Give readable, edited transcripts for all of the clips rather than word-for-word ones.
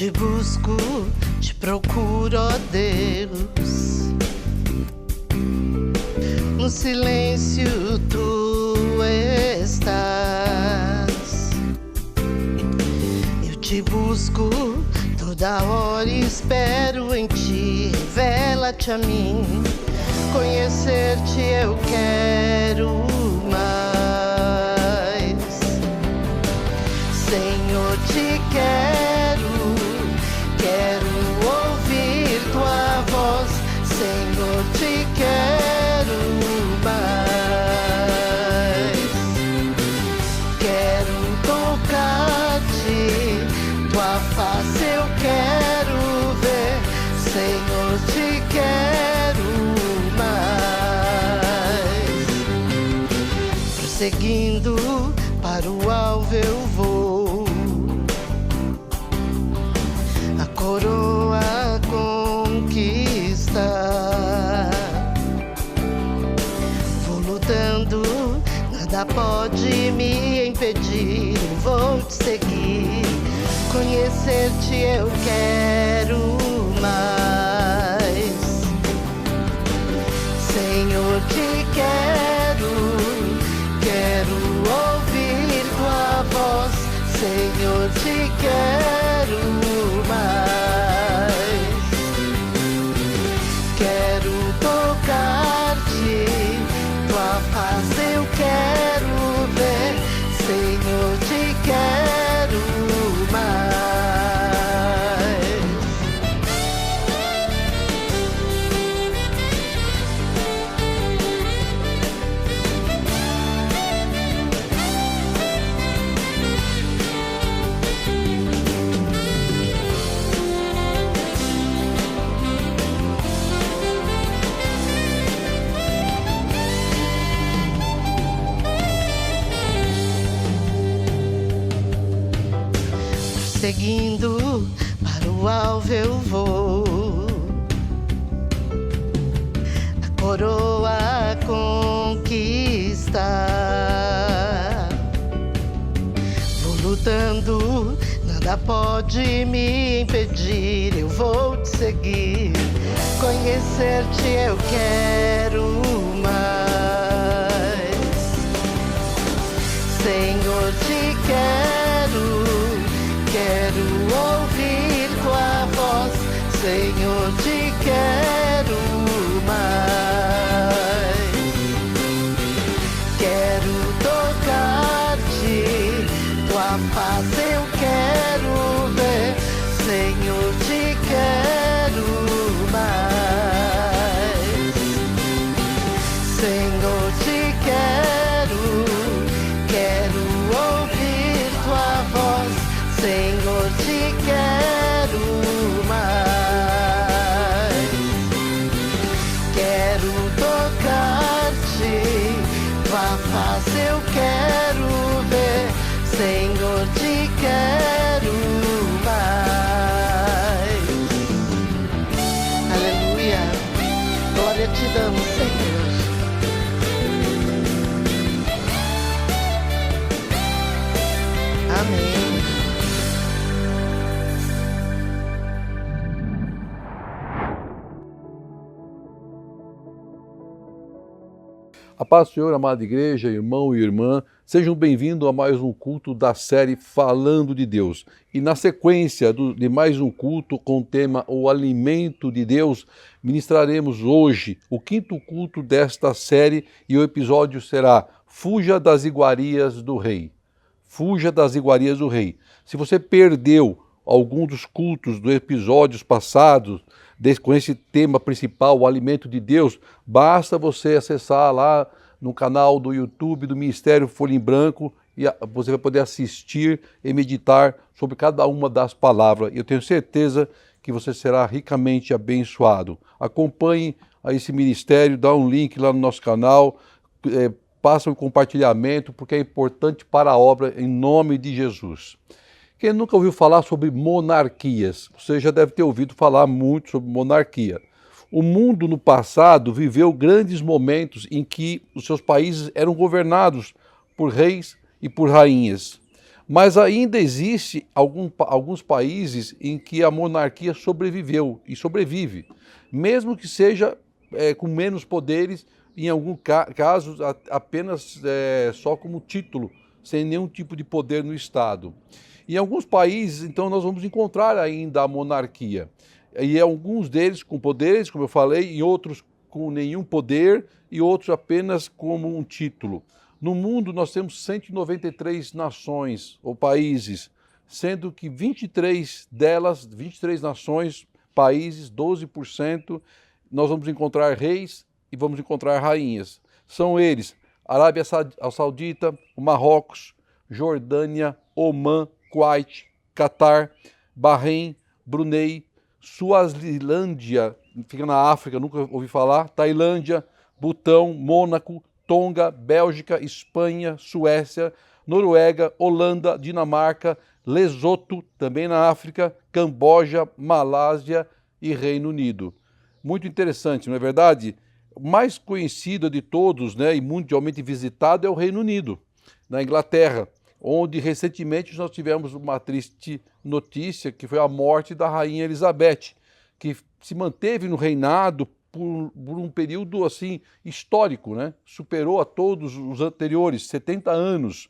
te busco, te procuro, ó Deus. No silêncio tu estás. Eu te busco toda hora e espero em ti. Revela-te a mim, conhecer-te eu quero mais. Senhor, te quero ouvir tua voz. Senhor, te quero mais. Quero tocar-te, tua face eu quero ver. Senhor, te quero mais. Prosseguindo para o alvo eu vou, a coroa conquistar. Vou lutando, nada pode me impedir. Vou te seguir, conhecer-te eu quero mais. Senhor, te quero ouvir tua voz. Senhor, te quero mais. Quero tocar-te, tua face eu quero ver. Senhor, te quero mais. Seguindo para o alvo eu vou, a coroa conquistar. Vou lutando, nada pode me impedir. Eu vou te seguir, conhecer-te eu quero mais. Senhor, te quero ouvir tua voz. Senhor, te quero mais. Quero tocar-te, tua face eu quero ver. Senhor, te quero mais. Senhor, te quero ouvir tua voz. Senhor, te quero mais. Quero tocar-te, tua face eu quero ver. Senhor, te quero mais. Aleluia, glória te damos, Senhor. Amém. A paz do Senhor, amada igreja, irmão e irmã, sejam bem-vindos a mais um culto da série Falando de Deus. E na sequência de mais um culto com o tema O Alimento de Deus, ministraremos hoje o quinto culto desta série e o episódio será Fuja das Iguarias do Rei. Fuja das iguarias do Rei. Se você perdeu algum dos cultos dos episódios passados, com esse tema principal, o alimento de Deus, basta você acessar lá no canal do YouTube do Ministério Folha em Branco e você vai poder assistir e meditar sobre cada uma das palavras. Eu tenho certeza que você será ricamente abençoado. Acompanhe esse ministério, dá um link lá no nosso canal, passa um compartilhamento, porque é importante para a obra em nome de Jesus. Quem nunca ouviu falar sobre monarquias? Você já deve ter ouvido falar muito sobre monarquia. O mundo no passado viveu grandes momentos em que os seus países eram governados por reis e por rainhas. Mas ainda existe alguns países em que a monarquia sobreviveu e sobrevive, mesmo que seja com menos poderes, em alguns casos apenas só como título, sem nenhum tipo de poder no Estado. Em alguns países, então, nós vamos encontrar ainda a monarquia. E alguns deles com poderes, como eu falei, e outros com nenhum poder, e outros apenas como um título. No mundo, nós temos 193 nações ou países, sendo que 23 delas, 23 nações, países, 12%, nós vamos encontrar reis e vamos encontrar rainhas. São eles: Arábia Saudita, Marrocos, Jordânia, Omã, Kuwait, Catar, Bahrein, Brunei, Suazilândia, fica na África, nunca ouvi falar, Tailândia, Butão, Mônaco, Tonga, Bélgica, Espanha, Suécia, Noruega, Holanda, Dinamarca, Lesoto, também na África, Camboja, Malásia e Reino Unido. Muito interessante, não é verdade? O mais conhecido de todos, né, e mundialmente visitado é o Reino Unido, na Inglaterra, onde recentemente nós tivemos uma triste notícia, que foi a morte da Rainha Elizabeth, que se manteve no reinado por um período assim histórico, né? Superou a todos os anteriores, 70 anos.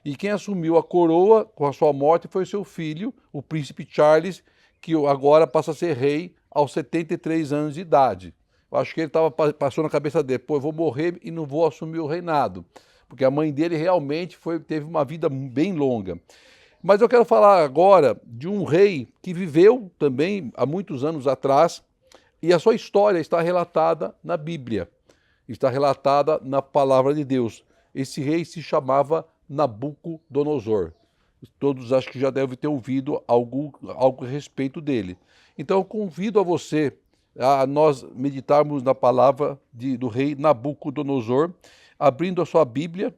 E quem assumiu a coroa com a sua morte foi seu filho, o príncipe Charles, que agora passa a ser rei aos 73 anos de idade. Eu acho que ele passou na cabeça dele: pô, eu vou morrer e não vou assumir o reinado, porque a mãe dele realmente teve uma vida bem longa. Mas eu quero falar agora de um rei que viveu também há muitos anos atrás, e a sua história está relatada na Bíblia, está relatada na palavra de Deus. Esse rei se chamava Nabucodonosor. Todos acho que já devem ter ouvido algo a respeito dele. Então eu convido a você a nós meditarmos na palavra do rei Nabucodonosor, abrindo a sua Bíblia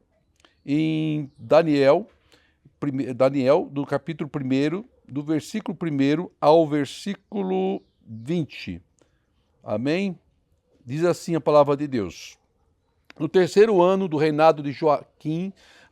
em Daniel, do capítulo 1, do versículo 1 ao versículo 20. Amém? Diz assim a palavra de Deus: no terceiro ano do reinado de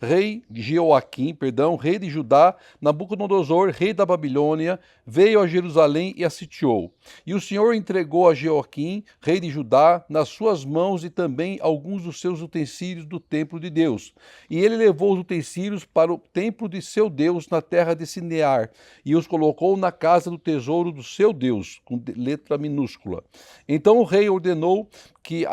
rei de Judá, Nabucodonosor, rei da Babilônia, veio a Jerusalém e a sitiou. E o Senhor entregou a Jeoaquim, rei de Judá, nas suas mãos e também alguns dos seus utensílios do templo de Deus. E ele levou os utensílios para o templo de seu Deus na terra de Sinear e os colocou na casa do tesouro do seu Deus, com letra minúscula. Então o rei ordenou que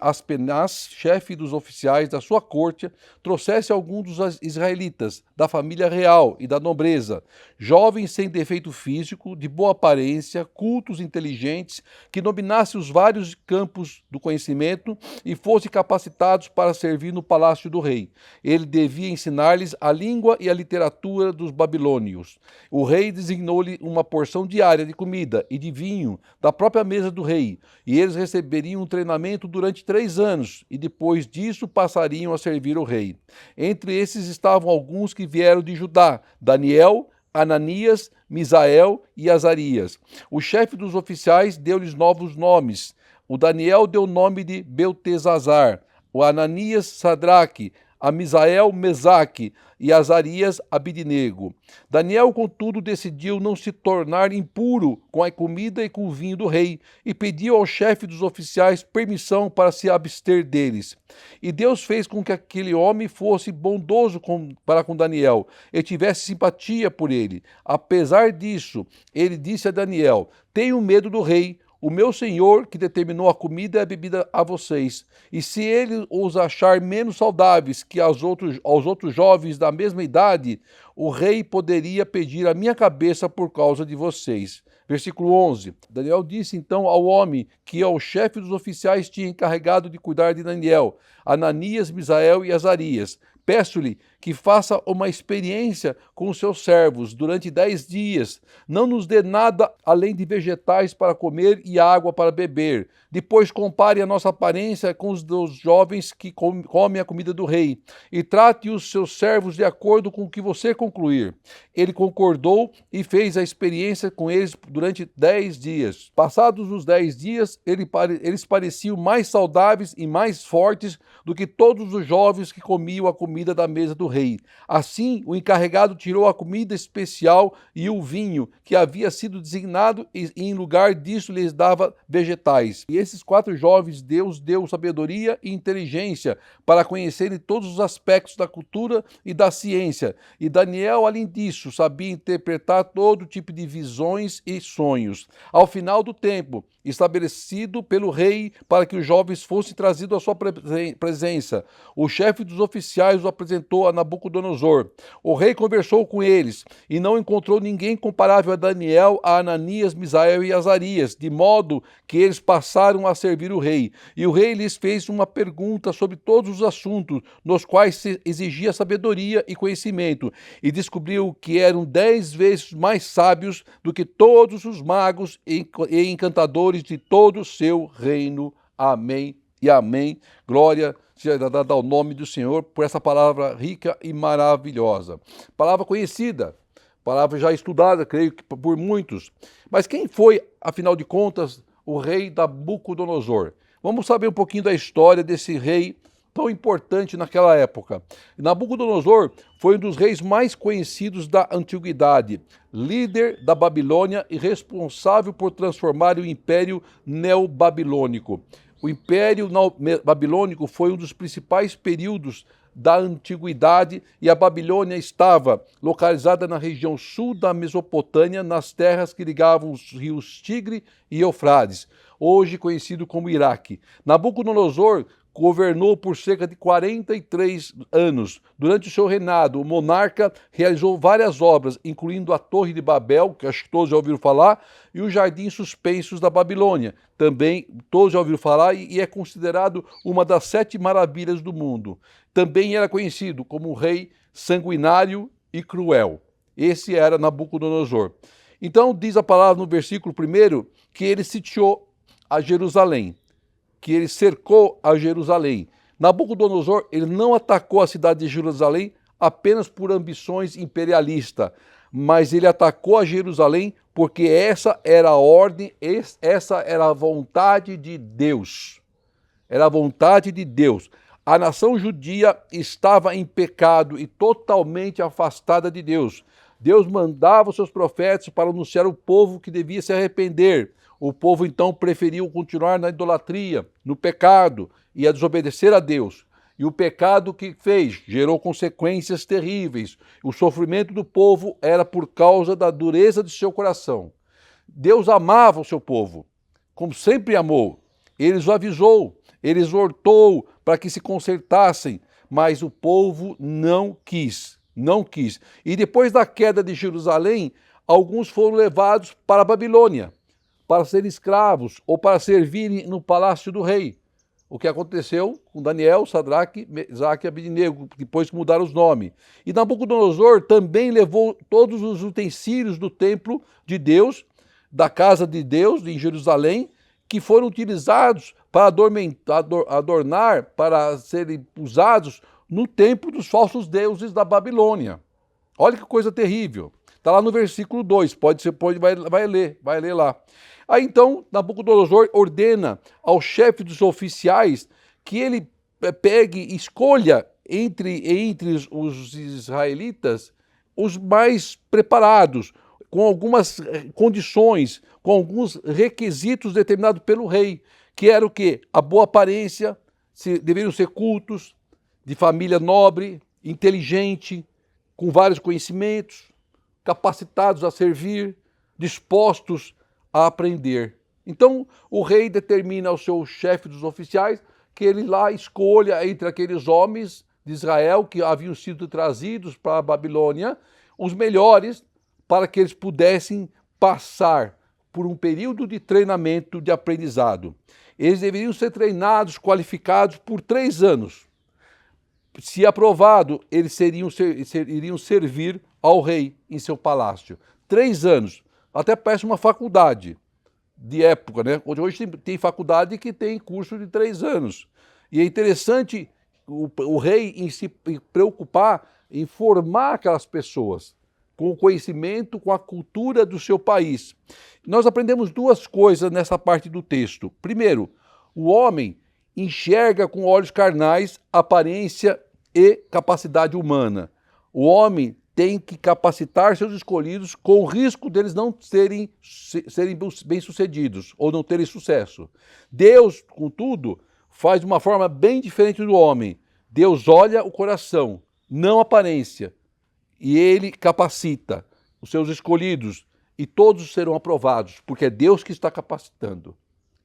Aspenaz, chefe dos oficiais da sua corte, trouxesse alguns dos israelitas, da família real e da nobreza, jovens sem defeito físico, de boa aparência, cultos, inteligentes, que dominassem os vários campos do conhecimento e fossem capacitados para servir no palácio do rei. Ele devia ensinar-lhes a língua e a literatura dos babilônios. O rei designou-lhe uma porção diária de comida e de vinho da própria mesa do rei, e eles receberiam um treinamento durante 3 anos, e depois disso passariam a servir o rei. Entre esses estavam alguns que vieram de Judá: Daniel, Ananias, Misael e Azarias. O chefe dos oficiais deu-lhes novos nomes. O Daniel deu o nome de Beltesazar, o Ananias, Sadraque, a Misael, Mesaque e Azarias, Abidnego. Daniel, contudo, decidiu não se tornar impuro com a comida e com o vinho do rei e pediu ao chefe dos oficiais permissão para se abster deles. E Deus fez com que aquele homem fosse bondoso para com Daniel e tivesse simpatia por ele. Apesar disso, ele disse a Daniel: tenho medo do rei, o meu senhor, que determinou a comida e a bebida a vocês. E se ele os achar menos saudáveis que aos outros jovens da mesma idade, o rei poderia pedir a minha cabeça por causa de vocês. Versículo 11. Daniel disse então ao homem que ao chefe dos oficiais tinha encarregado de cuidar de Daniel, Ananias, Misael e Azarias: peço-lhe que faça uma experiência com os seus servos durante 10 dias. Não nos dê nada além de vegetais para comer e água para beber. Depois compare a nossa aparência com os dos jovens que comem a comida do rei, e trate os seus servos de acordo com o que você concluir. Ele concordou e fez a experiência com eles durante 10 dias. Passados os 10 dias, eles pareciam mais saudáveis e mais fortes do que todos os jovens que comiam a comida comida da mesa do rei. Assim, o encarregado tirou a comida especial e o vinho, que havia sido designado, e em lugar disso lhes dava vegetais. E esses 4 jovens Deus deu sabedoria e inteligência para conhecerem todos os aspectos da cultura e da ciência. E Daniel, além disso, sabia interpretar todo tipo de visões e sonhos. Ao final do tempo, estabelecido pelo rei para que os jovens fossem trazidos à sua presença, o chefe dos oficiais o apresentou a Nabucodonosor. O rei conversou com eles e não encontrou ninguém comparável a Daniel, a Ananias, Misael e Azarias, de modo que eles passaram a servir o rei. E o rei lhes fez uma pergunta sobre todos os assuntos nos quais se exigia sabedoria e conhecimento, e descobriu que eram 10 vezes mais sábios do que todos os magos e encantadores de todo o seu reino. Amém e amém. Glória seja dada ao nome do Senhor por essa palavra rica e maravilhosa. Palavra conhecida, palavra já estudada, creio que por muitos. Mas quem foi, afinal de contas, o rei Nabucodonosor? Vamos saber um pouquinho da história desse rei tão importante naquela época. Nabucodonosor foi um dos reis mais conhecidos da antiguidade, líder da Babilônia e responsável por transformar o Império Neobabilônico. O Império Babilônico foi um dos principais períodos da antiguidade e a Babilônia estava localizada na região sul da Mesopotâmia, nas terras que ligavam os rios Tigre e Eufrates, hoje conhecido como Iraque. Nabucodonosor governou por cerca de 43 anos. Durante o seu reinado, o monarca realizou várias obras, incluindo a Torre de Babel, que acho que todos já ouviram falar, e os Jardins Suspensos da Babilônia. Também todos já ouviram falar e é considerado uma das 7 maravilhas do mundo. Também era conhecido como um rei sanguinário e cruel. Esse era Nabucodonosor. Então, diz a palavra no versículo 1 que ele sitiou a Jerusalém, que ele cercou a Jerusalém. Nabucodonosor, ele não atacou a cidade de Jerusalém apenas por ambições imperialistas, mas ele atacou a Jerusalém porque essa era a ordem, essa era a vontade de Deus. Era a vontade de Deus. A nação judia estava em pecado e totalmente afastada de Deus. Deus mandava os seus profetas para anunciar ao povo que devia se arrepender. O povo então preferiu continuar na idolatria, no pecado e a desobedecer a Deus. E o pecado que fez gerou consequências terríveis. O sofrimento do povo era por causa da dureza de seu coração. Deus amava o seu povo, como sempre amou. Ele os avisou, ele exortou para que se consertassem, mas o povo não quis. E depois da queda de Jerusalém, alguns foram levados para a Babilônia, para serem escravos ou para servirem no palácio do rei. O que aconteceu com Daniel, Sadraque, Mesaque e Abednego, depois que mudaram os nomes. E Nabucodonosor também levou todos os utensílios do templo de Deus, da casa de Deus, em Jerusalém, que foram utilizados para adornar, para serem usados no templo dos falsos deuses da Babilônia. Olha que coisa terrível. Está lá no versículo 2, vai ler lá. Aí então Nabucodonosor ordena ao chefe dos oficiais que ele escolha entre os israelitas os mais preparados, com algumas condições, com alguns requisitos determinados pelo rei, que era o quê? A boa aparência, deveriam ser cultos, de família nobre, inteligente, com vários conhecimentos, capacitados a servir, dispostos a aprender. Então, o rei determina ao seu chefe dos oficiais que ele lá escolha entre aqueles homens de Israel que haviam sido trazidos para a Babilônia, os melhores, para que eles pudessem passar por um período de treinamento, de aprendizado. Eles deveriam ser treinados, qualificados por 3 anos. Se aprovado, eles iriam servir ao rei em seu palácio. 3 anos. Até parece uma faculdade de época, né? Hoje tem faculdade que tem curso de 3 anos. E é interessante o rei em se preocupar em formar aquelas pessoas com o conhecimento, com a cultura do seu país. Nós aprendemos 2 coisas nessa parte do texto. Primeiro, o homem enxerga com olhos carnais a aparência e capacidade humana. O homem tem que capacitar seus escolhidos com o risco deles não serem bem-sucedidos ou não terem sucesso. Deus, contudo, faz de uma forma bem diferente do homem. Deus olha o coração, não a aparência, e ele capacita os seus escolhidos e todos serão aprovados, porque é Deus que está capacitando.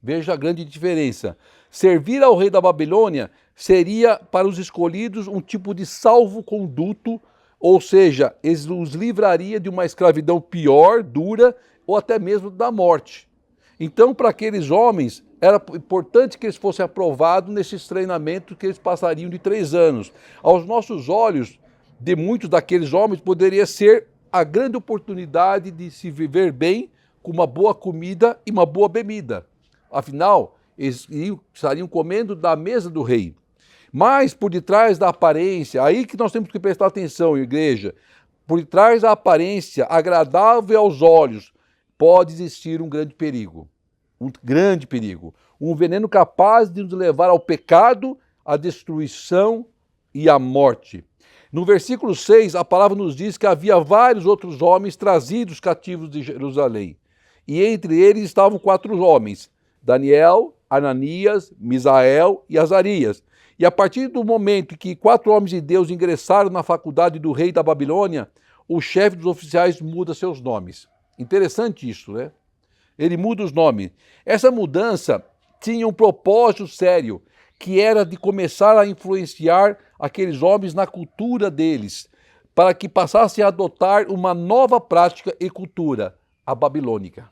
Veja a grande diferença. Servir ao rei da Babilônia seria para os escolhidos um tipo de salvo-conduto, ou seja, eles os livraria de uma escravidão pior, dura, ou até mesmo da morte. Então, para aqueles homens, era importante que eles fossem aprovados nesses treinamentos que eles passariam de 3 anos. Aos nossos olhos, de muitos daqueles homens, poderia ser a grande oportunidade de se viver bem, com uma boa comida e uma boa bebida. Afinal, eles estariam comendo da mesa do rei. Mas por detrás da aparência, aí que nós temos que prestar atenção, igreja, por detrás da aparência agradável aos olhos, pode existir um grande perigo. Um grande perigo. Um veneno capaz de nos levar ao pecado, à destruição e à morte. No versículo 6, a palavra nos diz que havia vários outros homens trazidos cativos de Jerusalém. E entre eles estavam 4 homens, Daniel, Ananias, Misael e Azarias. E a partir do momento em que 4 homens de Deus ingressaram na faculdade do rei da Babilônia, o chefe dos oficiais muda seus nomes. Interessante isso, né? Ele muda os nomes. Essa mudança tinha um propósito sério, que era de começar a influenciar aqueles homens na cultura deles, para que passassem a adotar uma nova prática e cultura, a babilônica.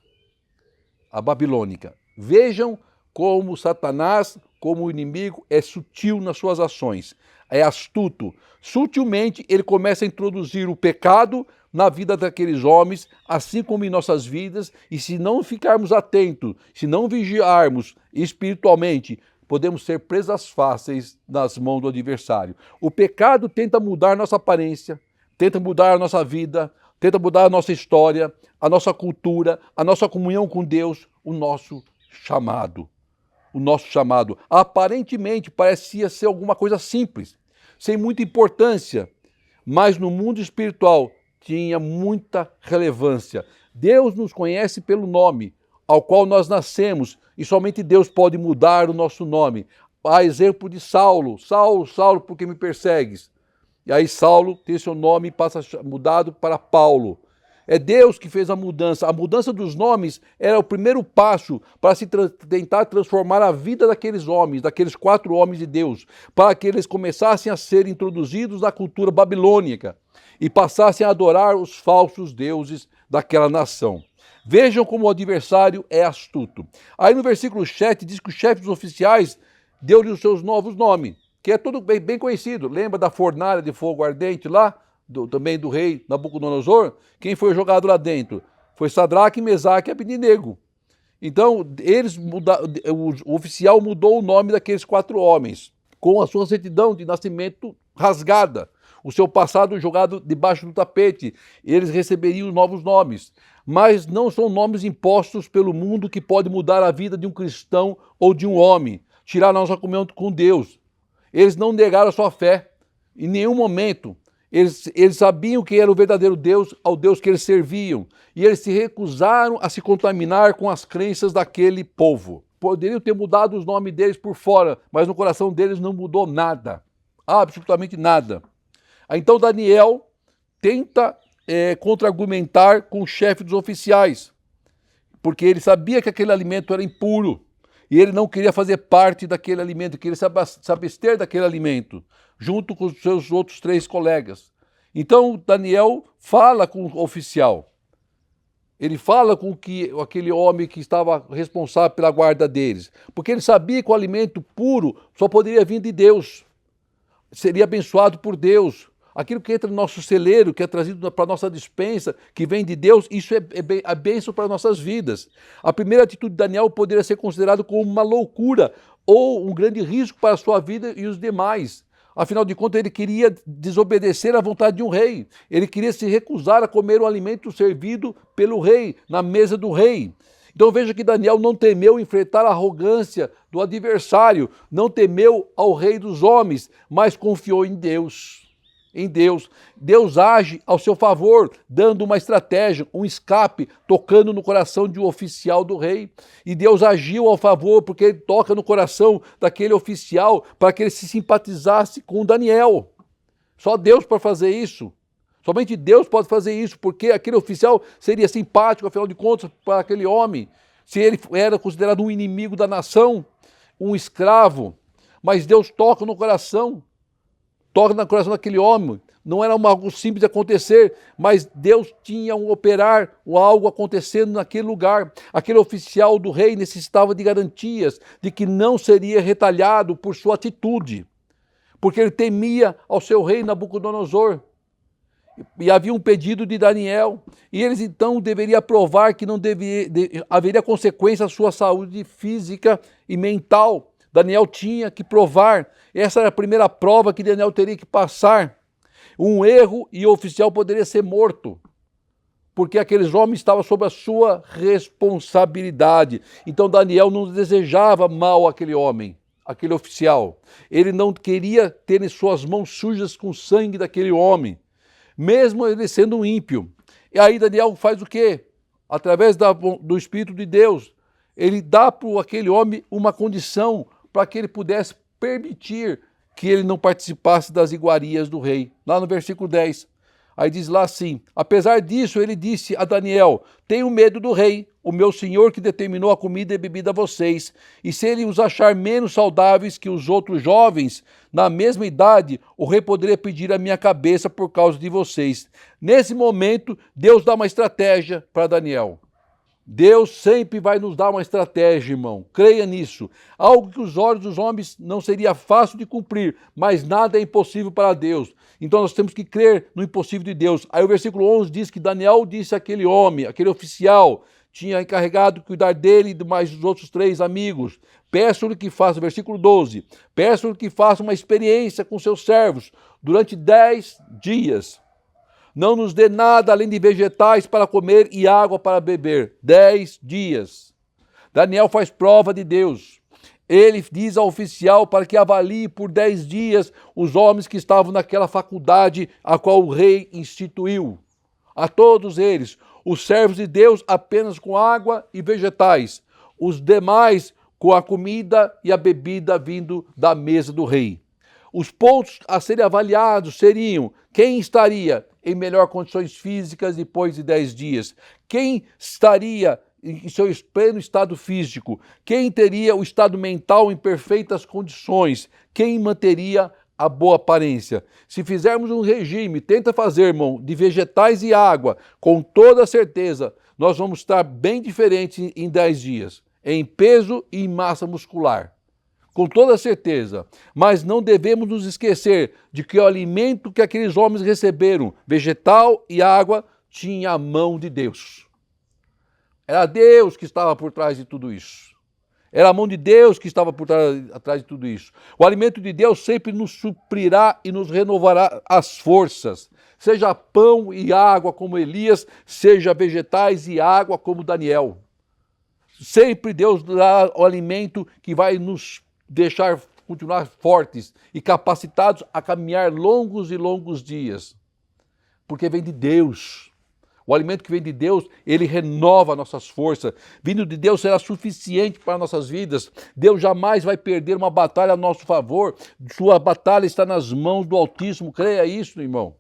A babilônica. Vejam como Satanás, como o inimigo, é sutil nas suas ações, é astuto. Sutilmente ele começa a introduzir o pecado na vida daqueles homens, assim como em nossas vidas, e se não ficarmos atentos, se não vigiarmos espiritualmente, podemos ser presas fáceis nas mãos do adversário. O pecado tenta mudar nossa aparência, tenta mudar a nossa vida, tenta mudar a nossa história, a nossa cultura, a nossa comunhão com Deus, o nosso chamado. O nosso chamado. Aparentemente parecia ser alguma coisa simples, sem muita importância, mas no mundo espiritual tinha muita relevância. Deus nos conhece pelo nome ao qual nós nascemos e somente Deus pode mudar o nosso nome. A exemplo de Saulo. Saulo, Saulo, por que me persegues? E aí Saulo tem seu nome e passa mudado para Paulo. É Deus que fez a mudança. A mudança dos nomes era o primeiro passo para se tentar transformar a vida daqueles homens, daqueles 4 homens de Deus, para que eles começassem a ser introduzidos na cultura babilônica e passassem a adorar os falsos deuses daquela nação. Vejam como o adversário é astuto. Aí no versículo 7 diz que o chefe dos oficiais deu-lhe os seus novos nomes, que é tudo bem conhecido. Lembra da fornalha de fogo ardente lá? Também do rei Nabucodonosor? Quem foi jogado lá dentro? Foi Sadraque, Mesaque e Abednego. Então, o oficial mudou o nome daqueles 4 homens, com a sua certidão de nascimento rasgada, o seu passado jogado debaixo do tapete. Eles receberiam novos nomes, mas não são nomes impostos pelo mundo que pode mudar a vida de um cristão ou de um homem, tirar a nossa comunhão com Deus. Eles não negaram a sua fé em nenhum momento. Eles sabiam que era o verdadeiro Deus, ao Deus que eles serviam. E eles se recusaram a se contaminar com as crenças daquele povo. Poderiam ter mudado os nomes deles por fora, mas no coração deles não mudou nada. Absolutamente nada. Então Daniel tenta contra-argumentar com o chefe dos oficiais, porque ele sabia que aquele alimento era impuro. E ele não queria fazer parte daquele alimento, queria se abster daquele alimento, junto com os seus outros 3 colegas. Então Daniel fala com o oficial. Ele fala com aquele homem que estava responsável pela guarda deles, porque ele sabia que o alimento puro só poderia vir de Deus, seria abençoado por Deus. Aquilo que entra no nosso celeiro, que é trazido para a nossa despensa, que vem de Deus, isso é a bênção para nossas vidas. A primeira atitude de Daniel poderia ser considerada como uma loucura ou um grande risco para a sua vida e os demais. Afinal de contas, ele queria desobedecer à vontade de um rei. Ele queria se recusar a comer o alimento servido pelo rei, na mesa do rei. Então veja que Daniel não temeu enfrentar a arrogância do adversário, não temeu ao rei dos homens, mas confiou em Deus. Em Deus. Deus age ao seu favor, dando uma estratégia, um escape, tocando no coração de um oficial do rei. E Deus agiu ao favor, porque ele toca no coração daquele oficial para que ele se simpatizasse com Daniel. Só Deus pode fazer isso. Somente Deus pode fazer isso, porque aquele oficial seria simpático, afinal de contas, para aquele homem. Se ele era considerado um inimigo da nação, um escravo, mas Deus toca no coração daquele homem. Não era algo simples de acontecer, mas Deus tinha um operar, algo acontecendo naquele lugar. Aquele oficial do rei necessitava de garantias de que não seria retalhado por sua atitude, porque ele temia ao seu rei Nabucodonosor. E havia um pedido de Daniel, e eles então deveriam provar que não haveria consequência à sua saúde física e mental. Daniel tinha que provar, essa era a primeira prova que Daniel teria que passar. Um erro e o oficial poderia ser morto, porque aqueles homens estavam sob a sua responsabilidade. Então Daniel não desejava mal àquele homem, aquele oficial. Ele não queria ter em suas mãos sujas com o sangue daquele homem, mesmo ele sendo um ímpio. E aí Daniel faz o quê? Através do Espírito de Deus, ele dá para aquele homem uma condição para que ele pudesse permitir que ele não participasse das iguarias do rei. Lá no versículo 10, aí diz lá assim: apesar disso, ele disse a Daniel: tenho medo do rei, o meu senhor que determinou a comida e bebida a vocês, e se ele os achar menos saudáveis que os outros jovens, na mesma idade, o rei poderia pedir a minha cabeça por causa de vocês. Nesse momento, Deus dá uma estratégia para Daniel. Deus sempre vai nos dar uma estratégia, irmão. Creia nisso. Algo que os olhos dos homens não seria fácil de cumprir, mas nada é impossível para Deus. Então nós temos que crer no impossível de Deus. Aí o versículo 11 diz que Daniel disse àquele homem, aquele oficial, tinha encarregado de cuidar dele e de mais os outros 3 amigos. Peço-lhe que faça, versículo 12, peço-lhe que faça uma experiência com seus servos durante 10 dias. Não nos dê nada além de vegetais para comer e água para beber. 10 dias. Daniel faz prova de Deus. Ele diz ao oficial para que avalie por 10 dias os homens que estavam naquela faculdade a qual o rei instituiu. A todos eles, os servos de Deus apenas com água e vegetais, os demais com a comida e a bebida vindo da mesa do rei. Os pontos a serem avaliados seriam: quem estaria em melhor condições físicas depois de 10 dias? Quem estaria em seu pleno estado físico? Quem teria o estado mental em perfeitas condições? Quem manteria a boa aparência? Se fizermos um regime, tenta fazer, irmão, de vegetais e água, com toda certeza, nós vamos estar bem diferentes em 10 dias, em peso e em massa muscular. Com toda certeza, mas não devemos nos esquecer de que o alimento que aqueles homens receberam, vegetal e água, tinha a mão de Deus. Era Deus que estava por trás de tudo isso. Era a mão de Deus que estava por trás de tudo isso. O alimento de Deus sempre nos suprirá e nos renovará as forças. Seja pão e água como Elias, seja vegetais e água como Daniel. Sempre Deus dá o alimento que vai nos deixar continuar fortes e capacitados a caminhar longos e longos dias, porque vem de Deus. O alimento que vem de Deus, ele renova nossas forças. Vindo de Deus será suficiente para nossas vidas. Deus jamais vai perder uma batalha a nosso favor. Sua batalha está nas mãos do Altíssimo. Creia isso, irmão.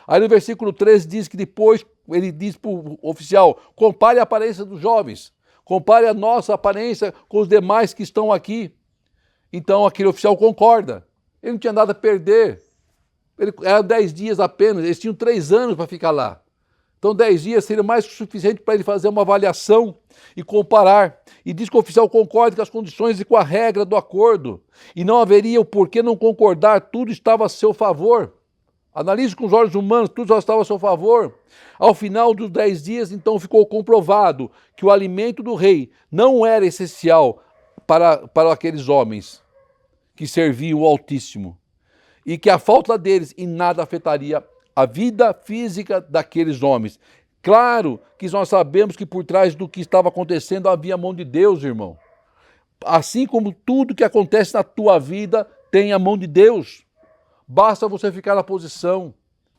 Aí no versículo 13 diz que depois ele diz para o oficial: compare a aparência dos jovens, compare a nossa aparência com os demais que estão aqui. Então aquele oficial concorda. Ele não tinha nada a perder. Era 10 dias apenas, eles tinham 3 anos para ficar lá. Então 10 dias seria mais que suficiente para ele fazer uma avaliação e comparar. E diz que o oficial concorda com as condições e com a regra do acordo. E não haveria o porquê não concordar, tudo estava a seu favor. Analise com os olhos humanos, tudo já estava a seu favor. Ao final dos 10 dias, então, ficou comprovado que o alimento do rei não era essencial para aqueles homens que serviam o Altíssimo, e que a falta deles em nada afetaria a vida física daqueles homens. Claro que nós sabemos que por trás do que estava acontecendo havia a mão de Deus, irmão. Assim como tudo que acontece na tua vida tem a mão de Deus. Basta você ficar na posição.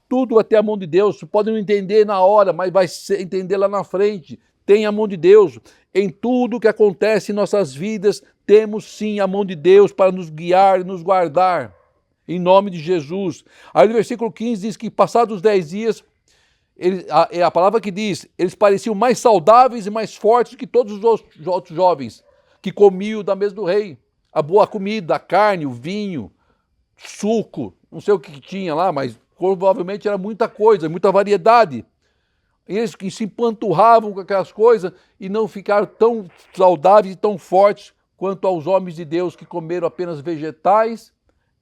Tudo até a mão de Deus. Você pode não entender na hora, mas vai entender lá na frente. Tem a mão de Deus. Em tudo que acontece em nossas vidas, temos sim a mão de Deus para nos guiar e nos guardar. Em nome de Jesus. Aí no versículo 15 diz que passados 10 dias, é a palavra que diz, eles pareciam mais saudáveis e mais fortes que todos os outros jovens que comiam da mesa do rei. A boa comida, a carne, o vinho, suco, não sei o que tinha lá, mas provavelmente era muita coisa, muita variedade. Eles que se empanturravam com aquelas coisas e não ficaram tão saudáveis e tão fortes quanto aos homens de Deus que comeram apenas vegetais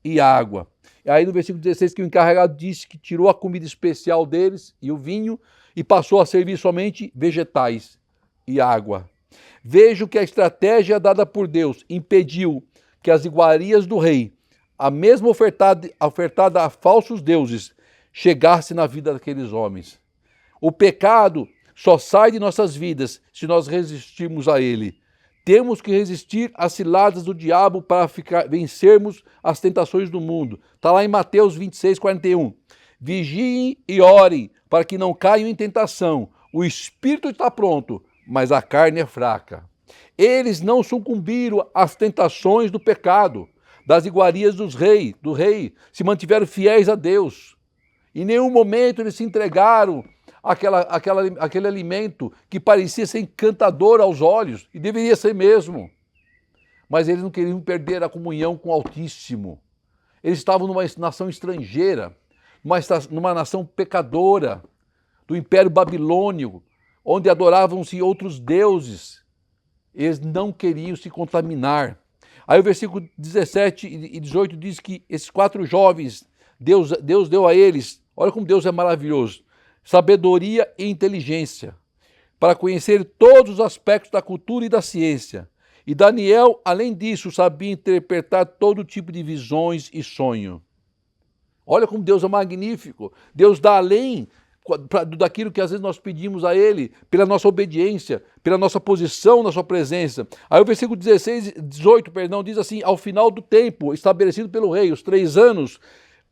e água. E aí no versículo 16 que o encarregado disse que tirou a comida especial deles e o vinho e passou a servir somente vegetais e água. Vejo que a estratégia dada por Deus impediu que as iguarias do rei, a mesma ofertada a falsos deuses, chegasse na vida daqueles homens. O pecado só sai de nossas vidas se nós resistirmos a ele. Temos que resistir às ciladas do diabo para vencermos as tentações do mundo. Está lá em Mateus 26, 41. Vigiem e orem para que não caiam em tentação. O espírito está pronto, mas a carne é fraca. Eles não sucumbiram às tentações do pecado, das iguarias do rei, se mantiveram fiéis a Deus. Em nenhum momento eles se entregaram aquele alimento que parecia ser encantador aos olhos, e deveria ser mesmo. Mas eles não queriam perder a comunhão com o Altíssimo. Eles estavam numa nação estrangeira, numa nação pecadora, do Império Babilônio, onde adoravam-se outros deuses. Eles não queriam se contaminar. Aí o versículo 17 e 18 diz que esses 4 jovens, Deus deu a eles, olha como Deus é maravilhoso, sabedoria e inteligência, para conhecer todos os aspectos da cultura e da ciência. E Daniel, além disso, sabia interpretar todo tipo de visões e sonho. Olha como Deus é magnífico. Deus dá além daquilo que às vezes nós pedimos a Ele, pela nossa obediência, pela nossa posição na sua presença. Aí o versículo 18, diz assim, ao final do tempo estabelecido pelo rei, os 3 anos,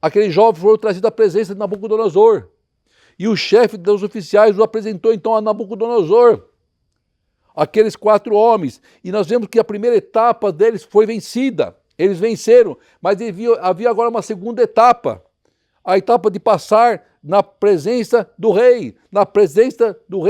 aqueles jovens foram trazidos à presença de Nabucodonosor. E o chefe dos oficiais o apresentou então a Nabucodonosor, aqueles 4 homens. E nós vemos que a primeira etapa deles foi vencida. Eles venceram, mas havia agora uma segunda etapa. A etapa de passar na presença do rei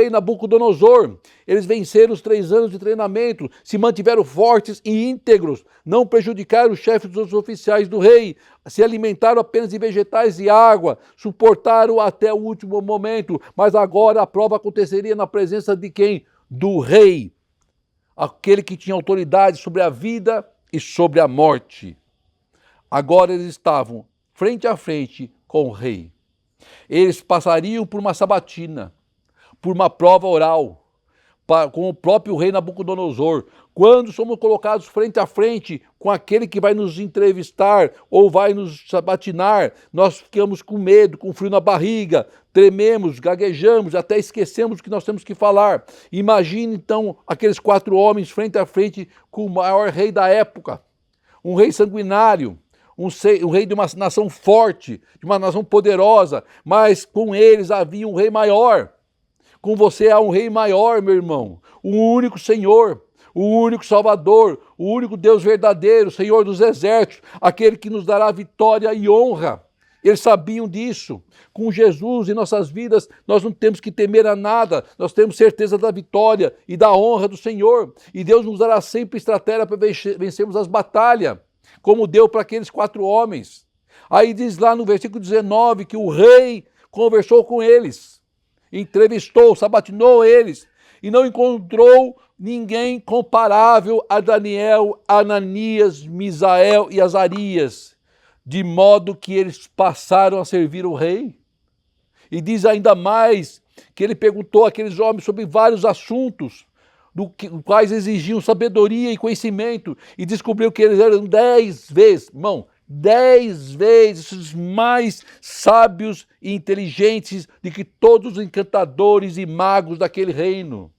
Nabucodonosor. Eles venceram os 3 anos de treinamento, se mantiveram fortes e íntegros, não prejudicaram os chefes dos oficiais do rei, se alimentaram apenas de vegetais e água, suportaram até o último momento, mas agora a prova aconteceria na presença de quem? Do rei, aquele que tinha autoridade sobre a vida e sobre a morte. Agora eles estavam frente a frente com o rei. Eles passariam por uma sabatina, por uma prova oral, com o próprio rei Nabucodonosor. Quando somos colocados frente a frente com aquele que vai nos entrevistar ou vai nos sabatinar, nós ficamos com medo, com frio na barriga, trememos, gaguejamos, até esquecemos o que nós temos que falar. Imagine então aqueles 4 homens frente a frente com o maior rei da época, um rei sanguinário, um rei de uma nação forte, de uma nação poderosa, mas com eles havia um rei maior. Com você há um rei maior, meu irmão, o único Senhor, o único Salvador, o único Deus verdadeiro, Senhor dos exércitos, aquele que nos dará vitória e honra. Eles sabiam disso. Com Jesus em nossas vidas, nós não temos que temer a nada, nós temos certeza da vitória e da honra do Senhor. E Deus nos dará sempre estratégia para vencermos as batalhas, como deu para aqueles 4 homens. Aí diz lá no versículo 19 que o rei conversou com eles, entrevistou, sabatinou eles, e não encontrou ninguém comparável a Daniel, Ananias, Misael e Azarias, de modo que eles passaram a servir o rei. E diz ainda mais que ele perguntou àqueles homens sobre vários assuntos, quais exigiam sabedoria e conhecimento, e descobriu que eles eram 10 vezes, irmão, 10 vezes mais sábios e inteligentes do que todos os encantadores e magos daquele reino.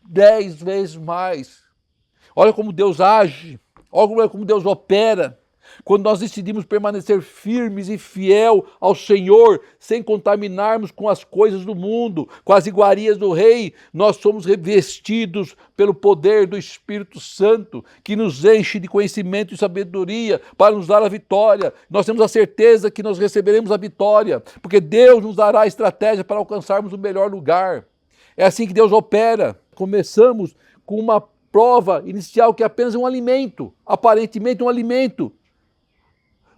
10 vezes mais. Olha como Deus age, olha como Deus opera. Quando nós decidimos permanecer firmes e fiel ao Senhor, sem contaminarmos com as coisas do mundo, com as iguarias do rei, nós somos revestidos pelo poder do Espírito Santo, que nos enche de conhecimento e sabedoria para nos dar a vitória. Nós temos a certeza que nós receberemos a vitória, porque Deus nos dará a estratégia para alcançarmos o melhor lugar. É assim que Deus opera. Começamos com uma prova inicial que é apenas um alimento, aparentemente um alimento,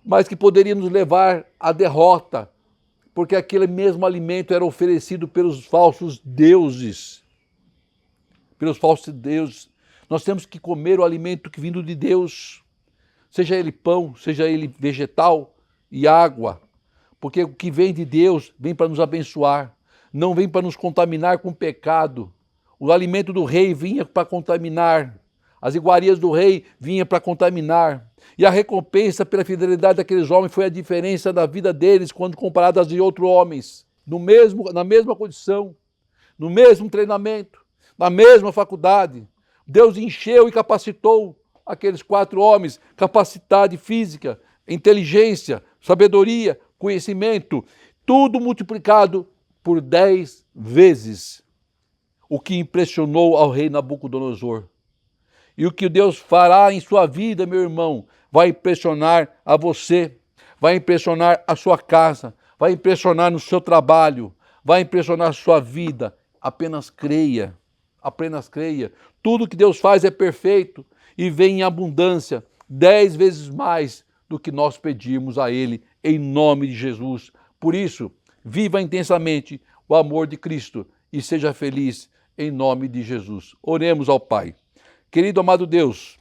mas que poderia nos levar à derrota, porque aquele mesmo alimento era oferecido pelos falsos deuses. Pelos falsos deuses. Nós temos que comer o alimento que vindo de Deus, seja ele pão, seja ele vegetal e água, porque o que vem de Deus vem para nos abençoar, não vem para nos contaminar com pecado. O alimento do rei vinha para contaminar, as iguarias do rei vinham para contaminar. E a recompensa pela fidelidade daqueles homens foi a diferença da vida deles quando comparadas de outros homens, na mesma condição, no mesmo treinamento, na mesma faculdade. Deus encheu e capacitou aqueles 4 homens, capacidade física, inteligência, sabedoria, conhecimento, tudo multiplicado por 10 vezes, o que impressionou ao rei Nabucodonosor. E o que Deus fará em sua vida, meu irmão, vai impressionar a você, vai impressionar a sua casa, vai impressionar no seu trabalho, vai impressionar a sua vida. Apenas creia, apenas creia. Tudo que Deus faz é perfeito e vem em abundância, 10 vezes mais do que nós pedimos a Ele, em nome de Jesus. Por isso, viva intensamente o amor de Cristo e seja feliz em nome de Jesus. Oremos ao Pai. Querido amado Deus,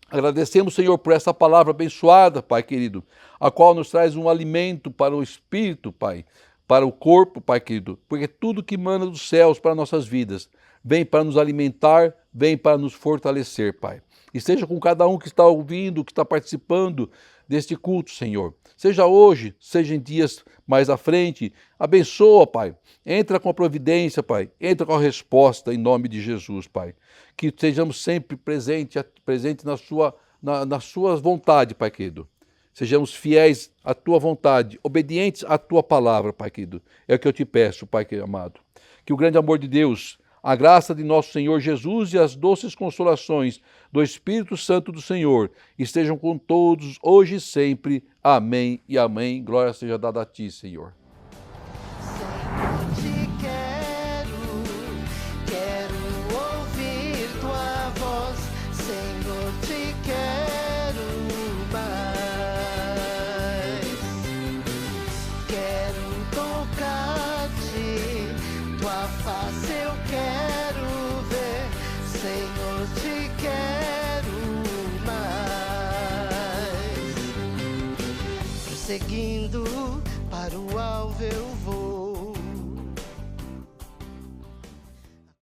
agradecemos, Senhor, por essa palavra abençoada, Pai querido, a qual nos traz um alimento para o espírito, Pai, para o corpo, Pai querido, porque tudo que manda dos céus para nossas vidas vem para nos alimentar, vem para nos fortalecer, Pai. E seja com cada um que está ouvindo, que está participando deste culto, Senhor. Seja hoje, seja em dias mais à frente. Abençoa, Pai. Entra com a providência, Pai. Entra com a resposta em nome de Jesus, Pai. Que sejamos sempre presentes na sua vontade, Pai querido. Sejamos fiéis à tua vontade, obedientes à tua palavra, Pai querido. É o que eu te peço, Pai querido amado. Que o grande amor de Deus, a graça de nosso Senhor Jesus e as doces consolações do Espírito Santo do Senhor estejam com todos, hoje e sempre. Amém e amém. Glória seja dada a ti, Senhor. Senhor, quero ouvir tua voz. Senhor, te quero mais. Quero tocar-te, tua face eu quero ver. Senhor, te quero mais. Prosseguindo para o alvo eu vou.